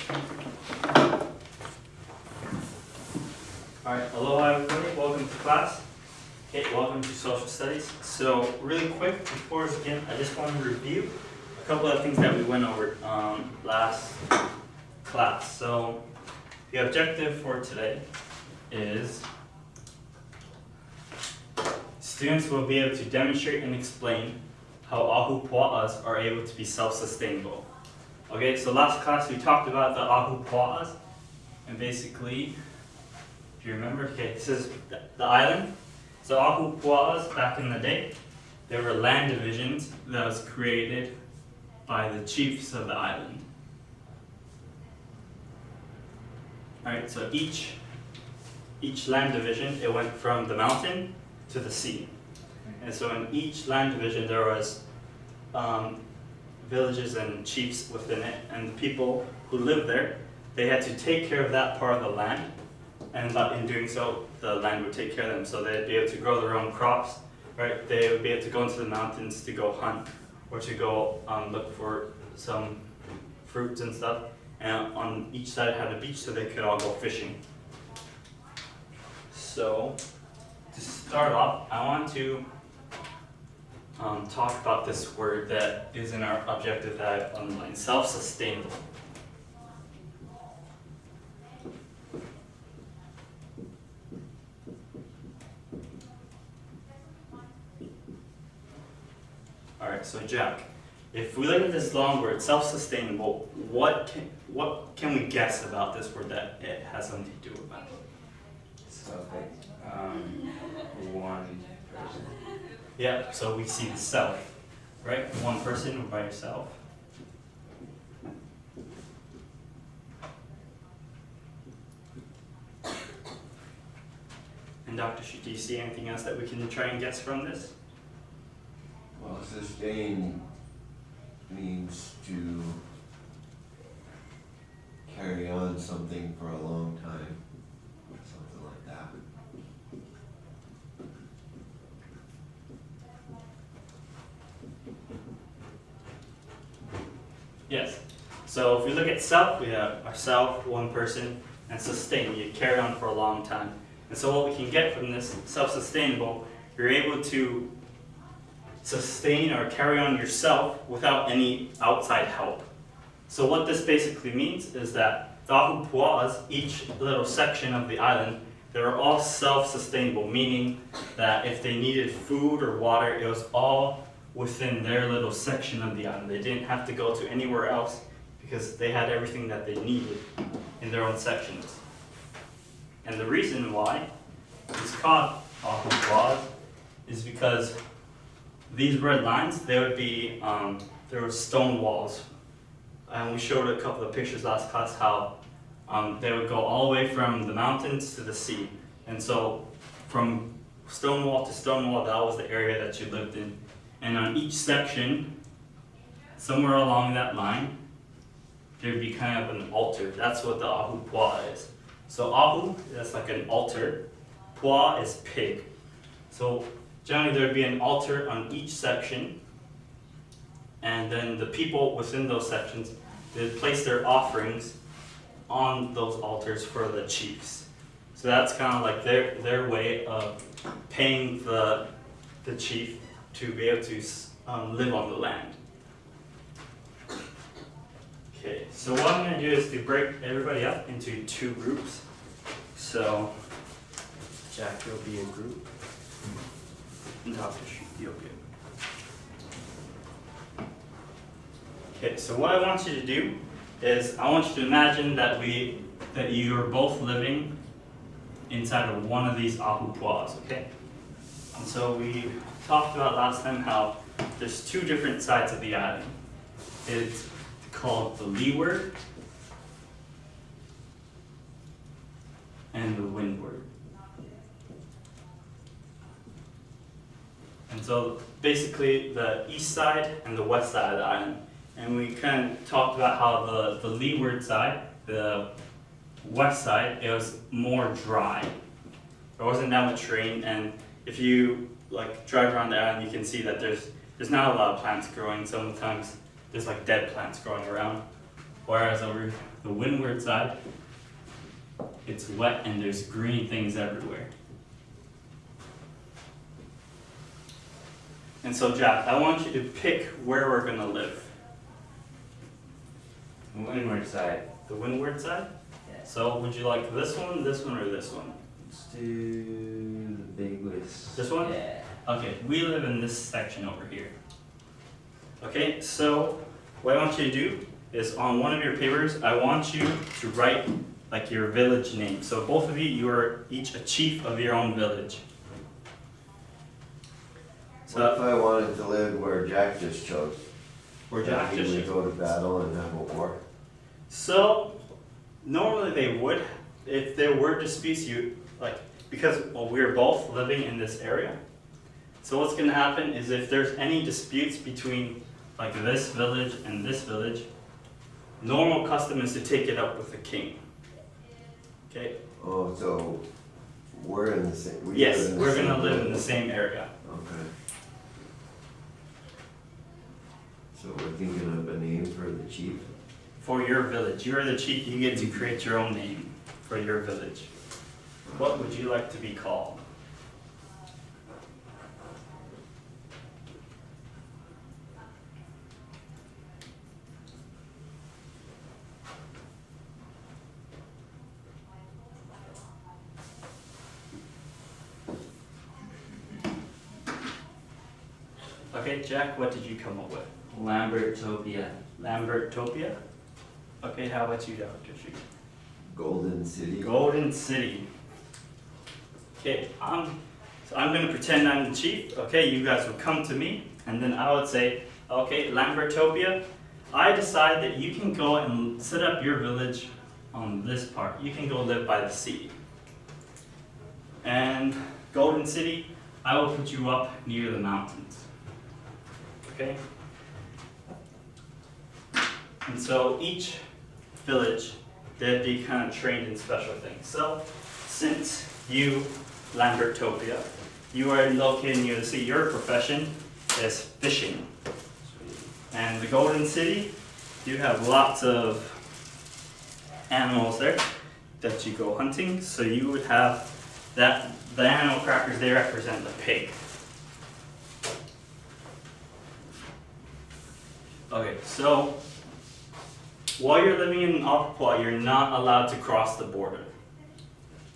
Alright, aloha everybody, welcome to class. Okay, welcome to social studies. So really quick, before we begin, I just want to review a couple of things that we went over last class. So the objective for today is students will be able to demonstrate and explain how ahupua'as are able to be self-sustainable. Okay, so last class we talked about the ahupua'as, and basically, if you remember, okay, this is the island. So ahupua'as back in the day, they were land divisions that was created by the chiefs of the island. Alright, so each land division, it went from the mountain to the sea. And so in each land division there was villages and chiefs within it, and the people who lived there, they had to take care of that part of the land, and in doing so, the land would take care of them. So they'd be able to grow their own crops, right? They would be able to go into the mountains to go hunt, or to go look for some fruits and stuff. And on each side had a beach so they could all go fishing. So to start off, I want to talk about this word that is in our objective that I've underlined, self-sustainable. Alright, so Jack, if we look at this long word, self-sustainable, what can we guess about this word that it has something to do about? One person. Yeah, so we see the self, right? One person by yourself. And Dr. Shi, do you see anything else that we can try and guess from this? Well, sustain means to carry on something for a long time, something like that. Yes. So if we look at self, we have ourself, one person, and sustain. You carry on for a long time. And so what we can get from this self-sustainable, you're able to sustain or carry on yourself without any outside help. So what this basically means is that the ahupua'as, each little section of the island, they were all self-sustainable, meaning that if they needed food or water, it was all within their little section of the island. They didn't have to go to anywhere else because they had everything that they needed in their own sections. And the reason why it's called ahupua'as is because these red lines, they would be, there were stone walls. And we showed a couple of pictures last class how they would go all the way from the mountains to the sea. And so from stone wall to stone wall, that was the area that you lived in. And on each section, somewhere along that line, there'd be kind of an altar. That's what the ahupua'a is. So ahu, that's like an altar. Pu'a is pig. So generally there'd be an altar on each section, and then the people within those sections, they'd place their offerings on those altars for the chiefs. So that's kind of like their way of paying the chief to be able to live on the land. Okay, so what I'm going to do is to break everybody up into two groups. So Jack will be a group, and Dr. Shi, you'll be a group. Okay, so what I want you to do is I want you to imagine that you are both living inside of one of these ahupua'as, okay? And so we talked about last time how there's two different sides of the island. It's called the leeward and the windward. And so basically the east side and the west side of the island. And we kind of talked about how the leeward side, the west side, it was more dry. There wasn't that much rain, and if you like drive around the island, you can see that there's not a lot of plants growing. Sometimes there's like dead plants growing around. Whereas over the windward side, it's wet and there's green things everywhere. And so Jack, I want you to pick where we're gonna live. Windward side. The windward side? Yeah. So would you like this one, or this one? Let's do the big list. This one? Yeah. Okay, we live in this section over here. Okay, so what I want you to do is on one of your papers, I want you to write like your village name. So both of you, you are each a chief of your own village. What if So I wanted to live where Jack just chose? where Jack That just we would go to battle and have a war. So normally they would, if there were disputes, you like because well, we're both living in this area. So what's going to happen is if there's any disputes between like this village and this village, normal custom is to take it up with the king. Okay. Oh, so we're in the same. We Yes, live in the we're same going to live in the building. same area. Okay. So we're thinking of a name for the chief. For your village, you're the chief. You get to create your own name for your village. What would you like to be called? Okay, Jack, what did you come up with? Lambertopia. Lambertopia? Okay, how about you, Dr. Shi? Golden City. Golden City. Okay, so I'm gonna pretend I'm the chief. Okay, you guys would come to me, and then I would say, okay, Lambertopia, I decide that you can go and set up your village on this part. You can go live by the sea. And Golden City, I will put you up near the mountains. Okay? And so each village, they'd be kind of trained in special things. So since you, Lambertopia, you are located near the sea, your profession is fishing. And the Golden City, you have lots of animals there that you go hunting. So you would have that, the animal crackers, they represent the pig. Okay, so while you're living in Apapua, you're not allowed to cross the border.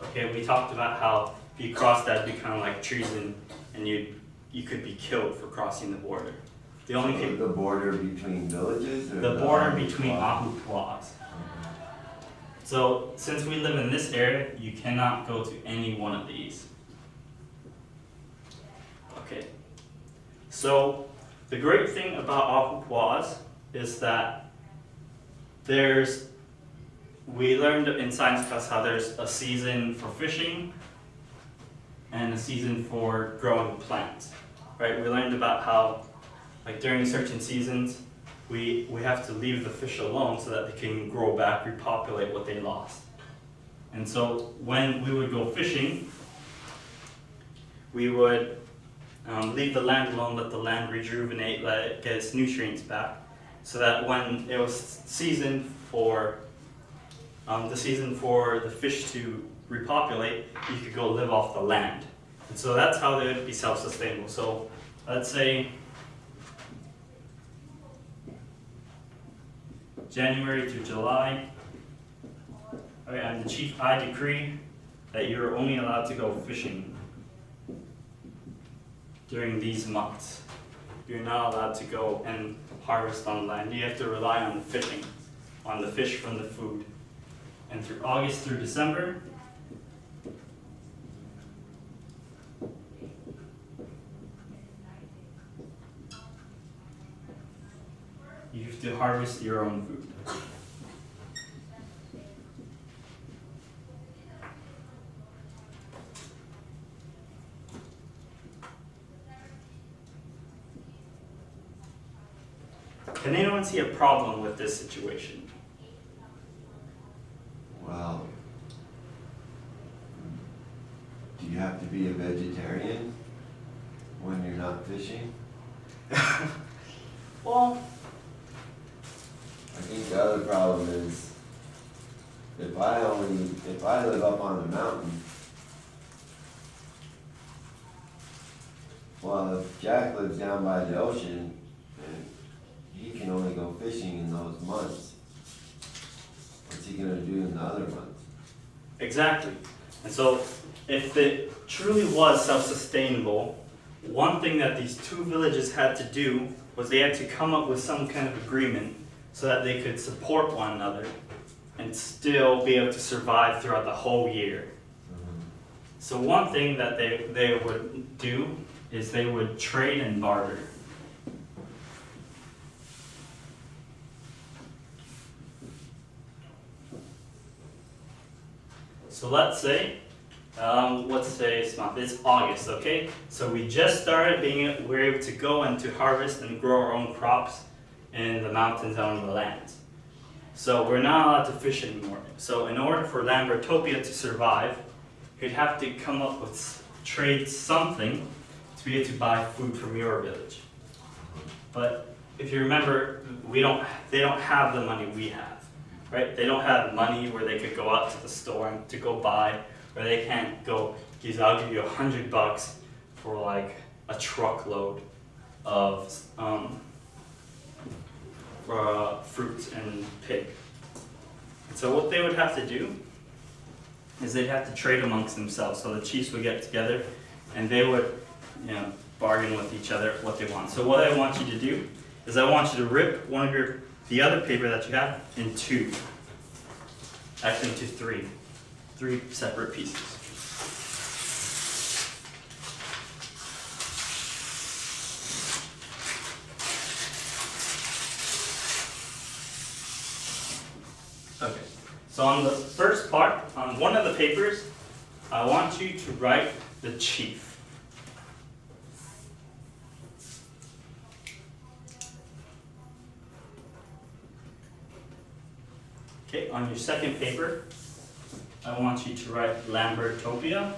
Okay, we talked about how if you cross that, it'd be kind of like treason, and you could be killed for crossing the border. The only So people, the border between villages or the border Ahupua's? between Ahupuas. So since we live in this area, you cannot go to any one of these. Okay. So the great thing about Ahupuas is that we learned in science class how there's a season for fishing and a season for growing plants, right? We learned about how, like during certain seasons, we have to leave the fish alone so that they can grow back, repopulate what they lost. And so when we would go fishing, we would leave the land alone, let the land rejuvenate, let it get its nutrients back, so that when it was season for the fish to repopulate, you could go live off the land. And so that's how they would be self-sustainable. So let's say January to July, okay, I'm the chief, I decree that you're only allowed to go fishing during these months. You're not allowed to go and harvest on land. You have to rely on the fishing, on the fish from the food. And through August through December, you have to harvest your own food. Can anyone see a problem with this situation? Wow. Do you have to be a vegetarian when you're not fishing? Well, I think the other problem is if I live up on the mountain, well, if Jack lives down by the ocean, and he can only go fishing in those months, what's he gonna do in the other months? Exactly. And so, if it truly was self-sustainable, one thing that these two villages had to do was they had to come up with some kind of agreement so that they could support one another and still be able to survive throughout the whole year. So one thing that they would do is they would trade and barter. So let's say this month, it's August, okay? So we just started we're able to go and to harvest and grow our own crops in the mountains on the lands. So we're not allowed to fish anymore. So in order for Lambertopia to survive, you'd have to come up with, trade something to be able to buy food from your village. But if you remember, they don't have the money we have, right? They don't have money where they could go out to the store and to go buy, or they can't go, I'll give you $100 for like a truckload of fruits and pig. And so what they would have to do is they'd have to trade amongst themselves. So the chiefs would get together and they would, bargain with each other what they want. So what I want you to do is I want you to rip the other paper that you have in two, actually into three separate pieces. Okay, so on the first part, on one of the papers, I want you to write the chief. Okay, on your second paper, I want you to write Lambertopia.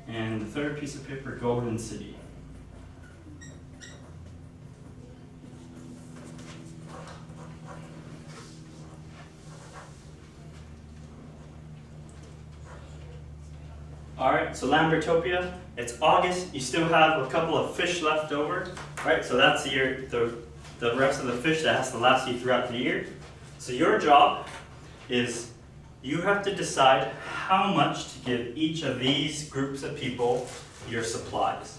And the third piece of paper, Golden City. Alright, so Lambertopia, it's August, you still have a couple of fish left over, right? So that's the rest of the fish that has to last you throughout the year. So your job is you have to decide how much to give each of these groups of people your supplies.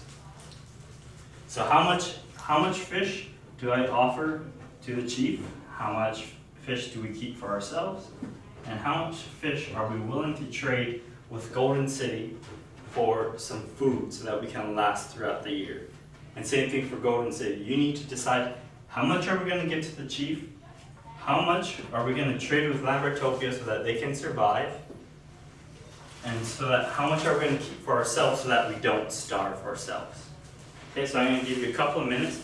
So how much fish do I offer to the chief? How much fish do we keep for ourselves? And how much fish are we willing to trade with Golden City for some food so that we can last throughout the year? And same thing for Golden City. You need to decide how much are we going to give to the chief, how much are we going to trade with Lambertopia so that they can survive, and so that how much are we going to keep for ourselves so that we don't starve ourselves. Okay, so I'm going to give you a couple of minutes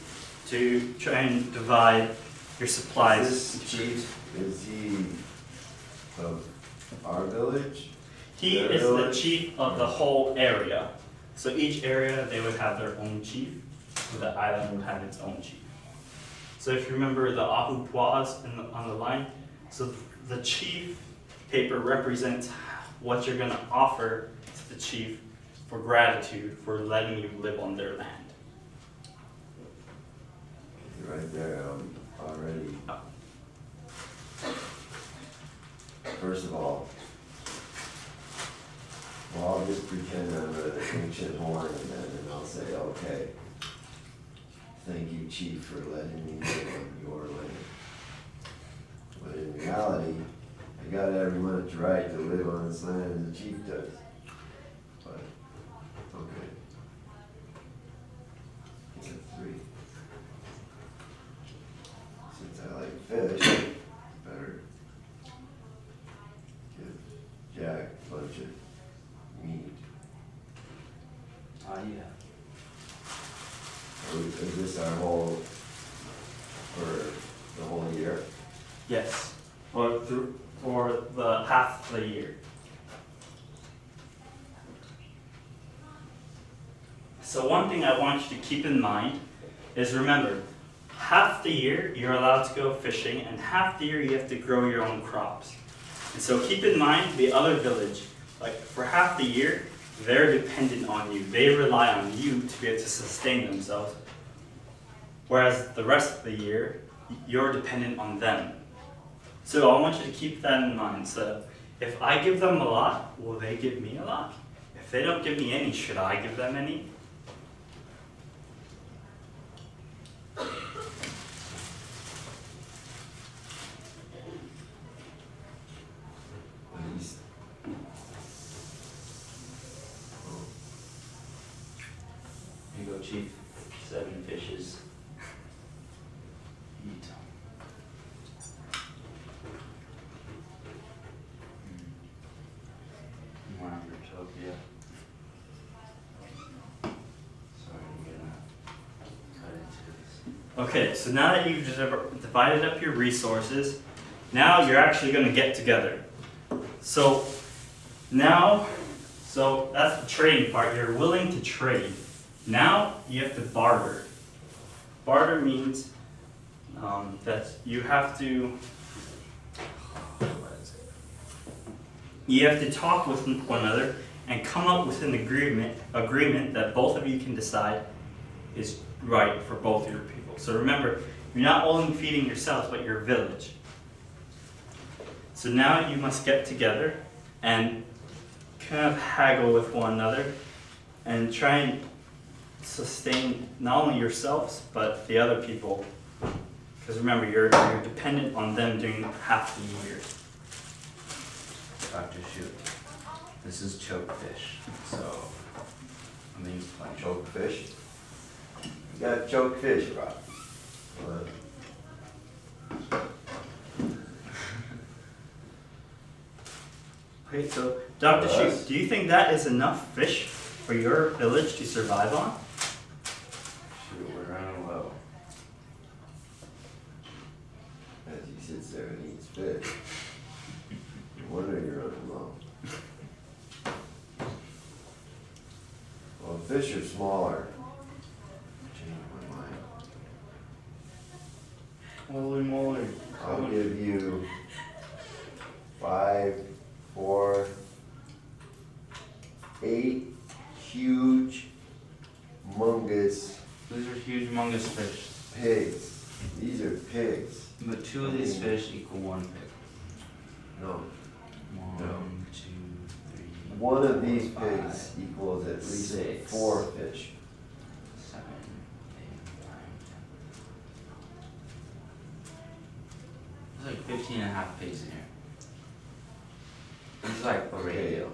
to try and divide your supplies. This chief, is he of our village? He is the chief of the whole area. So each area, they would have their own chief, so the island would have its own chief. So if you remember the ahupua'as on the line, so the chief paper represents what you're going to offer to the chief for gratitude for letting you live on their land. Right there, already. First of all, well, I'll just pretend I'm an ancient Hawaiian then, and I'll say, okay, thank you, chief, for letting me live on your land. But in reality, I got every much right to live on this land as the chief does. But, okay. I got three. Since I like fish, better give Jack a bunch of meat. Yeah. Is this our whole, for the whole year? Yes. Or for the half the year. So one thing I want you to keep in mind is remember, half the year you're allowed to go fishing and half the year you have to grow your own crops. And so keep in mind the other village, like for half the year, they're dependent on you. They rely on you to be able to sustain themselves. Whereas the rest of the year, you're dependent on them. So I want you to keep that in mind. So if I give them a lot, will they give me a lot? If they don't give me any, should I give them any? He's- Here you go, Chief. 7 fishes. Eat. Topia. Sorry, I'm gonna cut into this. Okay, so now that you've just divided up your resources, now you're actually going to get together. So now, so that's the trading part. You're willing to trade. Now you have to barter. Barter means that you have to talk with one another and come up with an agreement that both of you can decide is right for both your people. So remember, you're not only feeding yourselves, but your village. So now you must get together and kind of haggle with one another and try and sustain not only yourselves, but the other people. Because remember, you're dependent on them during half the year. Dr. Shoot. This is chokefish, so I'm gonna use plenty. Choke fish. You got choke fish, Rob. Okay, so Dr. Shoot, do you think that is enough fish for your village to survive on? Shoot, we're running low. As he sits there and eats fish. No wonder you're running low. Well, fish are smaller. Change my mind. Holy moly. I'll give you 5, 4, 8 huge, mungus These are huge, humongous fish. pigs. These are pigs. But 2 of these fish equal 1 pig. No. 1, 2, 3. One of these 5, pigs equals at least 6, 4 fish. 7, 8, 9, 10. There's like 15 and a half pigs in here. This is like a Okay. radio.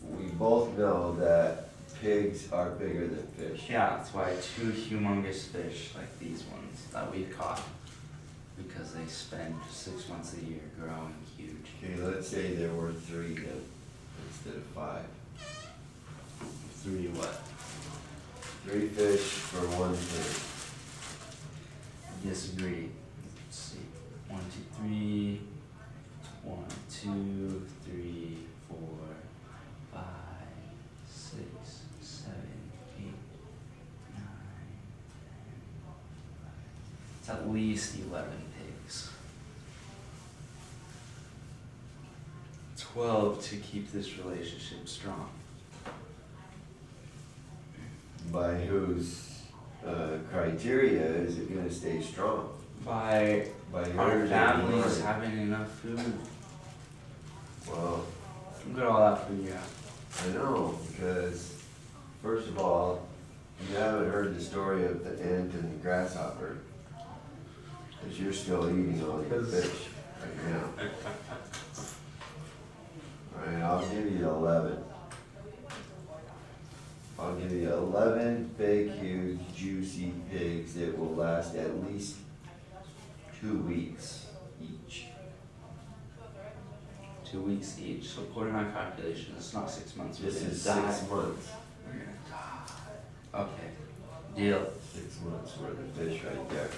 We both know that pigs are bigger than fish. Yeah, that's why 2 humongous fish like these ones that we caught. Because they spend 6 months a year growing huge. Okay, let's say there were 3 then, instead of 5. 3 what? 3 fish for 1 pig. Disagree. Let's see. 1, 2, 3. 1, 2, 3, 4, 5, 6, 7, 8, 9, 10. It's at least 11 pigs. 12 to keep this relationship strong. By whose criteria is it gonna stay strong? By By our yours or families mine? having enough food. Well, Look at all that food you have. I know, because first of all, you haven't heard the story of the ant and the grasshopper. Because you're still eating all your fish right now. Alright, I'll give you 11. I'll give you 11 big, huge, juicy pigs that will last at least 2 weeks each. 2 weeks each. So according to my calculations, it's not 6 months. This We're is gonna 6 die. months. We're gonna die. Okay. Deal. 6 months worth of fish right there.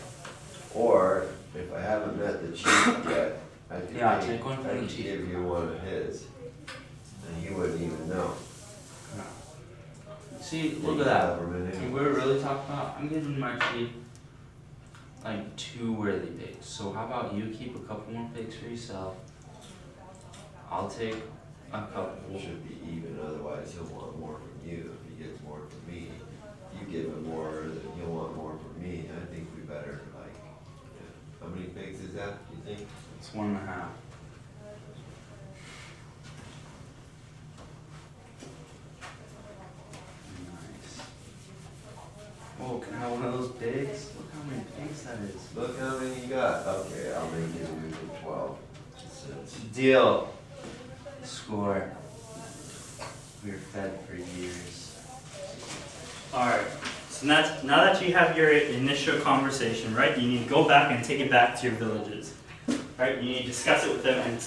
Or, if I haven't met the chief yet, I could Yeah, give- take one from I the could chief. give you one of his, and you wouldn't even know. See, look at that. Government If anyway. we're really talking about, I'm giving my chief like 2 worthy pigs. So how about you keep a couple more pigs for yourself? I'll take a couple. It should be even, otherwise he'll want more from you if he gets more from me. You give him more, then he'll want more from me. I think we better like, yeah. How many pigs is that, do you think? It's 1.5. Nice. Oh, can I have one of those pigs? Look how many pigs that is. Look how many you got. Okay, I'll make it a week of 12. Since Deal. Score. We were fed for years. Alright, so now that you have your initial conversation, right, you need to go back and take it back to your villages. Right, you need to discuss it with them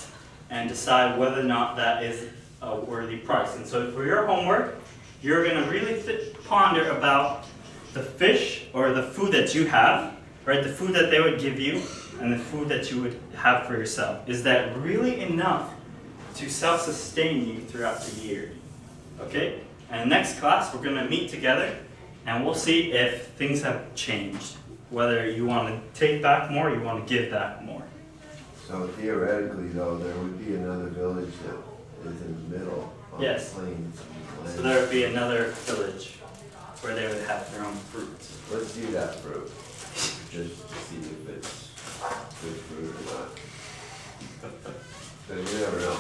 and decide whether or not that is a worthy price. And so for your homework, you're going to really ponder about the fish or the food that you have, right, the food that they would give you and the food that you would have for yourself. Is that really enough to self-sustain you throughout the year? Okay? And next class, we're going to meet together and we'll see if things have changed. Whether you want to take back more or you want to give back more. So theoretically though, there would be another village that is in the middle on the Yes. plains. So there would be another village where they would have their own fruits. Let's do that fruit, just to see if it's good fruit or not. But you never know.